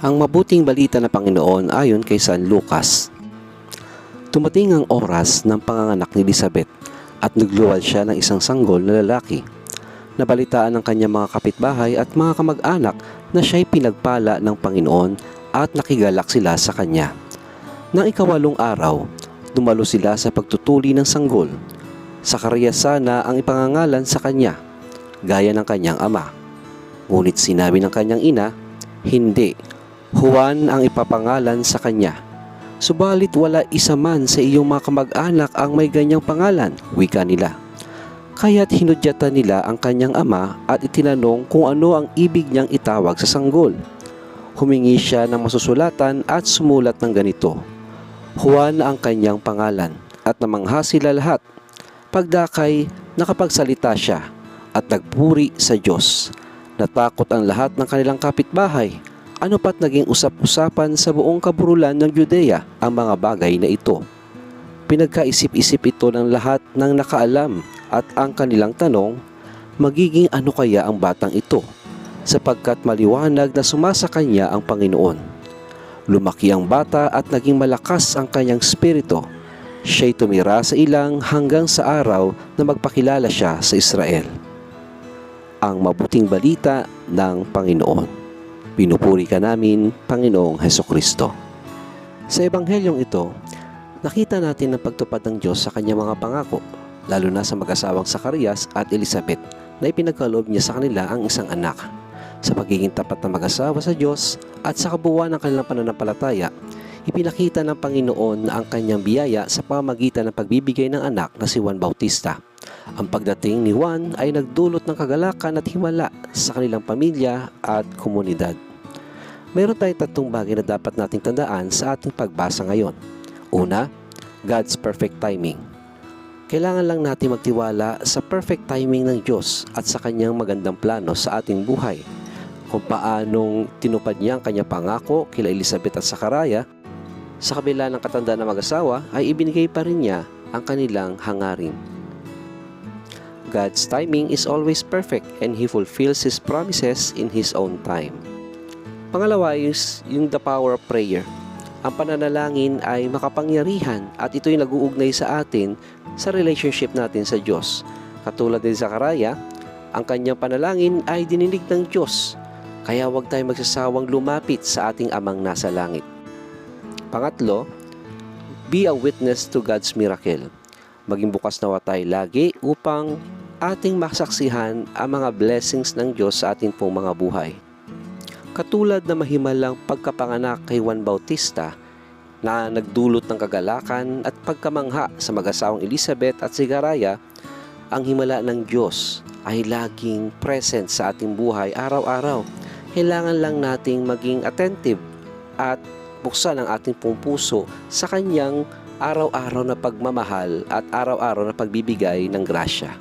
Ang mabuting balita ng Panginoon ayon kay San Lucas. Dumating ang oras ng panganganak ni Elizabeth at nagluwal siya ng isang sanggol na lalaki. Nabalitaan ng kanyang mga kapitbahay at mga kamag-anak na siya'y pinagpala ng Panginoon at nakigalak sila sa kanya. Nang ikawalong araw, dumalo sila sa pagtutuli ng sanggol. Sakarias sana ang ipangangalan sa kanya, gaya ng kanyang ama. Ngunit sinabi ng kanyang ina, hindi, Juan ang ipapangalan sa kanya. Subalit wala isa man sa iyong mga kamag-anak ang may ganyang pangalan, wika nila. Kaya't hinudyatan nila ang kanyang ama at itinanong kung ano ang ibig niyang itawag sa sanggol. Humingi siya ng masusulatan at sumulat ng ganito, Juan ang kanyang pangalan, at namangha sila lahat. Pagdakay, nakapagsalita siya at nagpuri sa Diyos. Natakot ang lahat ng kanilang kapitbahay. Ano pat naging usap-usapan sa buong kaburulan ng Judea ang mga bagay na ito. Pinagkaisip-isip ito ng lahat ng nakaalam at ang kanilang tanong, magiging ano kaya ang batang ito? Sapagkat maliwanag na sumasa kanya ang Panginoon. Lumaki ang bata at naging malakas ang kanyang spirito. Siya'y tumira sa ilang hanggang sa araw na magpakilala siya sa Israel. Ang mabuting balita ng Panginoon. Pinupuri ka namin, Panginoong Hesukristo. Sa Ebanghelyong ito, nakita natin ang pagtupad ng Diyos sa kanyang mga pangako, lalo na sa mag-asawang Sakarias at Elizabeth, na ipinagkaloob niya sa kanila ang isang anak. Sa pagiging tapat na mag-asawa sa Diyos at sa kabuuan ng kanilang pananampalataya, ipinakita ng Panginoon ang kanyang biyaya sa pamamagitan ng pagbibigay ng anak na si Juan Bautista. Ang pagdating ni Juan ay nagdulot ng kagalakan at himala sa kanilang pamilya at komunidad. Mayroon tayong tatlong bagay na dapat nating tandaan sa ating pagbasa ngayon. Una, God's perfect timing. Kailangan lang natin magtiwala sa perfect timing ng Diyos at sa kanyang magandang plano sa ating buhay. Kung paanong tinupad niya ang kanyang pangako kila Elizabeth at Zachariah, sa kabila ng katandaan na mag-asawa ay ibinigay pa rin niya ang kanilang hangarin. God's timing is always perfect and He fulfills His promises in His own time. Pangalawa is yung the power of prayer. Ang pananalangin ay makapangyarihan at ito'y nag-uugnay sa atin sa relationship natin sa Diyos. Katulad ni Zachariah, ang kanyang panalangin ay dininig ng Diyos. Kaya huwag tayong magsasawang lumapit sa ating Amang nasa langit. Pangatlo, be a witness to God's miracle. Maging bukas nawa tayo lagi upang ating masaksihan ang mga blessings ng Diyos sa ating pong mga buhay. Katulad na mahimalang pagkapanganak kay Juan Bautista na nagdulot ng kagalakan at pagkamangha sa mag-asawang Elizabeth at Zachariah, ang himala ng Diyos ay laging present sa ating buhay araw-araw. Kailangan lang nating maging attentive at buksan ang ating pong puso sa kanyang araw-araw na pagmamahal at araw-araw na pagbibigay ng grasya.